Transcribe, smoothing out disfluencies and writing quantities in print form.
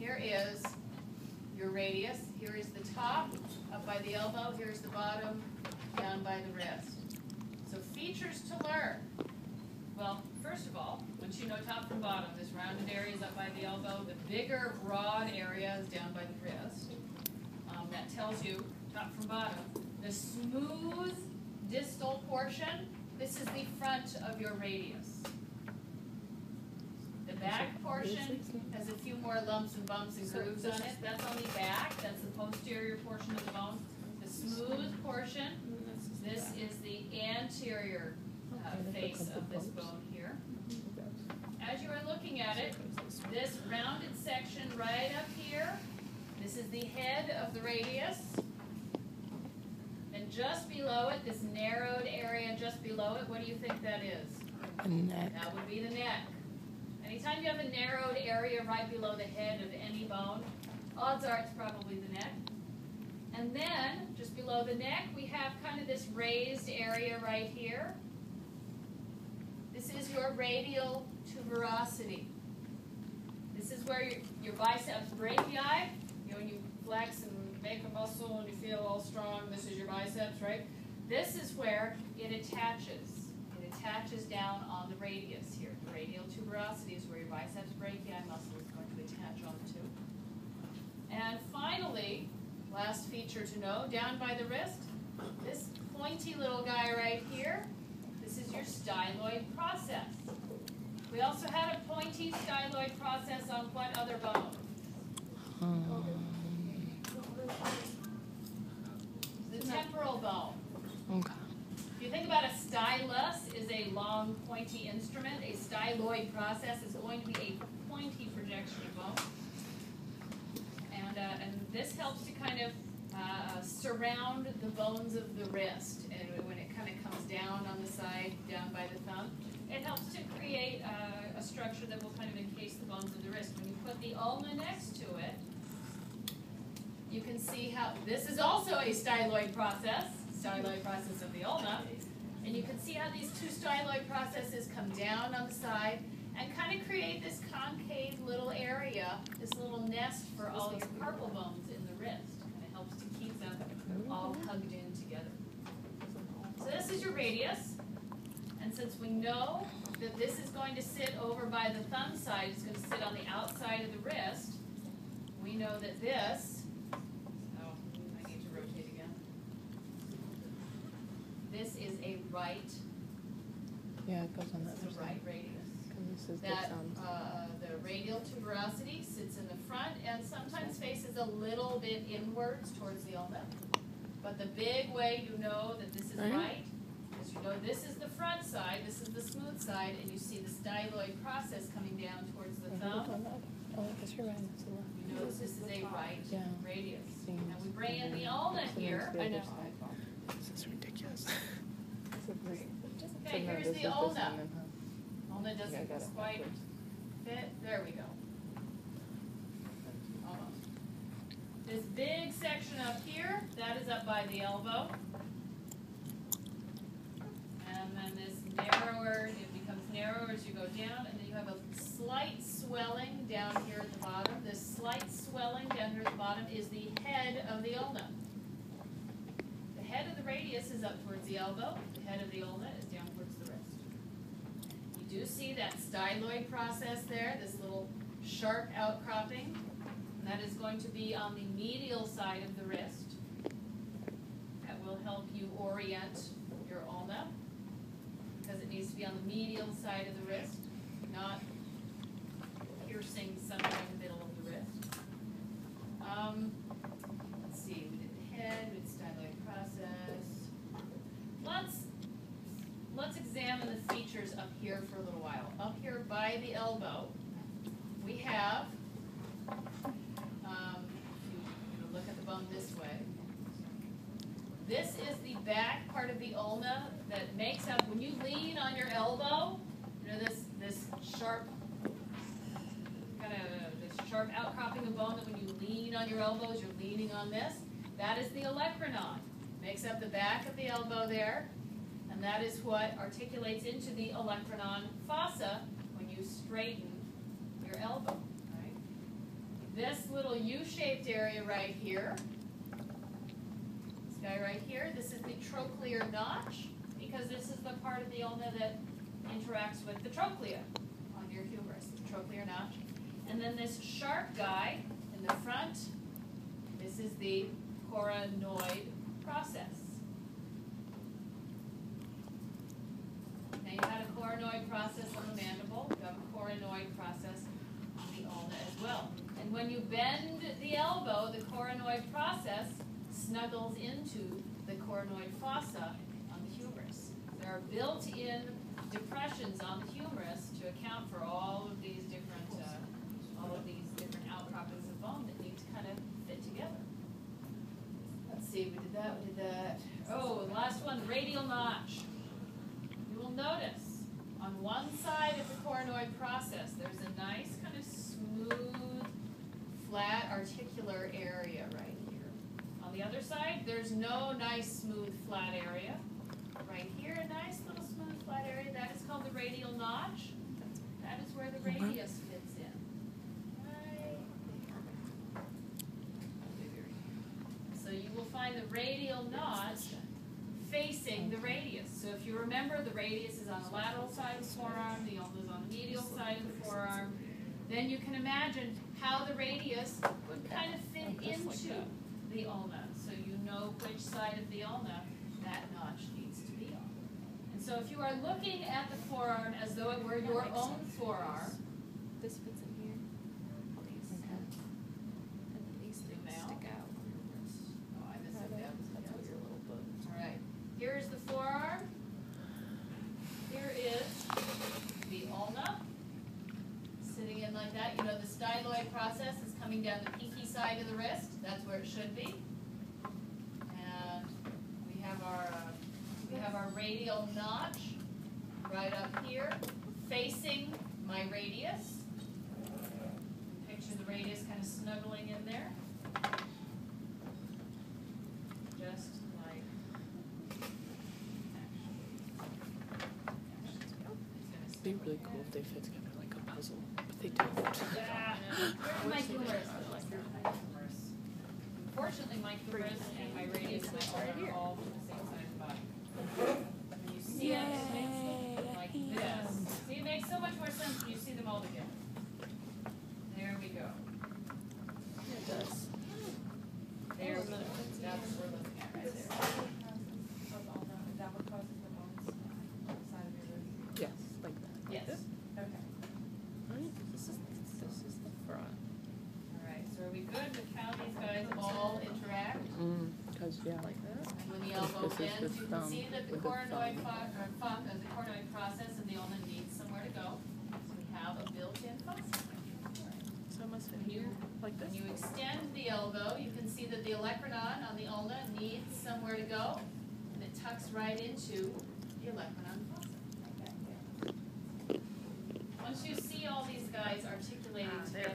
here is your radius. Here is the top, up by the elbow. Here's the bottom, down by the wrist. So features to learn. Well, first of all, once you know top from bottom, this rounded area is up by the elbow. The bigger, broad area is down by the wrist. That tells you top from bottom. The smooth distal portion, this is the front of your radius. The back portion has a few more lumps and bumps and grooves on it. That's on the back. That's the posterior portion of the bone. The smooth portion, this is the anterior face of this bone here. As you are looking at it, this rounded section right up here, this is the head of the radius. And just below it, this narrowed area just below it, what do you think that is? A neck. That would be the neck. Anytime you have a narrowed area right below the head of any bone, odds are it's probably the neck. And then, just below the neck, we have kind of this raised area right here. This is your radial tuberosity. This is where your biceps brachii, when you flex and make a muscle and you feel all strong, this is your biceps, right? This is where it attaches. It attaches down on the radius here. The radial tuberosity is where your biceps brachii muscle is going to attach onto. And finally, last feature to know, down by the wrist, this pointy little guy right here, this is your styloid process. We also had a pointy styloid process on what other bone? The temporal bone. Okay. If you think about a stylus is a long, pointy instrument, a styloid process is going to be a pointy projection of bone. And this helps to kind of surround the bones of the wrist. And when it kind of comes down on the side, down by the thumb, it helps to create a structure that will kind of encase the bones of the wrist. When you put the ulna next to it, you can see how this is also a styloid process of the ulna. And you can see how these two styloid processes come down on the side and kind of create this concave little area, this little nest for all your carpal bones in the wrist. And it helps to keep them all hugged in together. So this is your radius. And since we know that this is going to sit over by the thumb side, it's going to sit on the outside of the wrist, we know that this, oh, I need to rotate again. This is a right, Yeah, it goes on that. this is a right radius. This is That the radial tuberosity sits in the front and sometimes faces a little bit inwards towards the ulna. But the big way you know that this is right is you know this is the front side, this is the smooth side, and you see the styloid process coming down towards the thumb. Oh, I guess you're right. It's a lot. You know this is a right radius. Seems Now we bring in the ulna here. I know. This is ridiculous. Okay, here's the ulna. Ulna doesn't quite fit. There we go. Almost. This big section up here, that is up by the elbow. And then this narrower, it becomes narrower as you go down, and then you have a slight swelling down here at the bottom. This slight swelling down here at the bottom is the head of the ulna. The head of the radius is up towards the elbow. The head of the ulna is down towards the wrist. You do see that styloid process there, this little sharp outcropping. And that is going to be on the medial side of the wrist. That will help you orient your ulna because it needs to be on the medial side of the wrist, not piercing somewhere in the middle of the wrist. Let's see, we did the head, we did styloid process. Let's examine the features up here for a little while. Up here by the elbow, we have, if you look at the bone this way, this is the back part of the ulna that makes up, when you lean on your elbow, you know this sharp, kind of this sharp outcropping of bone that when you lean on your elbows, you're leaning on this. That is the olecranon. Makes up the back of the elbow there, and that is what articulates into the olecranon fossa when you straighten your elbow. Right? This little U-shaped area right here. This guy right here, this is the trochlear notch, because this is the part of the ulna that interacts with the trochlea on your humerus, the trochlear notch. And then this sharp guy in the front, this is the coronoid process. Now you had a coronoid process on the mandible, you have a coronoid process on the ulna as well. And when you bend the elbow, the coronoid process snuggles into the coronoid fossa on the humerus. There are built-in depressions on the humerus to account for all of these different outcroppings of bone that need to kind of fit together. Let's see, we did that. Oh, the last one, radial notch. You will notice on one side of the coronoid process, there's a nice kind of smooth, flat, articular area right here. On the other side, there's no nice, smooth, flat area. Right here, a nice little smooth, flat area. That is called the radial notch. That is where the radius fits in. Right there. So you will find the radial notch facing the radius. So if you remember, the radius is on the lateral side of the forearm, the ulna is on the medial side of the forearm, then you can imagine how the radius would kind of fit into the ulna. So you know which side of the ulna that notch needs to be on. And so if you are looking at the forearm as though it were your own forearm, This fits in here. These. And then these things stick out. oh, I missed it. That's what your little book. All right. Here is the forearm. Here is the ulna, sitting in like that. You know, the styloid process is coming down the pinky side of the wrist. That's where it should be. And we have our radial notch right up here, facing my radius. Picture the radius kind of snuggling in there, just like. It'd be really cool if they fit together like a puzzle, but they don't. Yeah. Where's my humerus? Unfortunately, my humerus and my radius and my ulna are all from the same side of the body. When you see it, it makes them like this. See, it makes so much more sense when you see them all together. There we go. It does. There we go. That's what we're looking at right there. Yes, like that. Yes. Okay. Right? This is the front. All right. So are we good with how these guys all interact? Because yeah, like that. And when the elbow This is bends, the you can thumb see that the with the coronoid, thumb. the coronoid process and the ulna needs somewhere to go. So we have a built-in fossa. So it must fit When you, here, like when this. you extend the elbow, you can see that the olecranon on the ulna needs somewhere to go, and it tucks right into the olecranon fossa. Once you see all these guys articulating together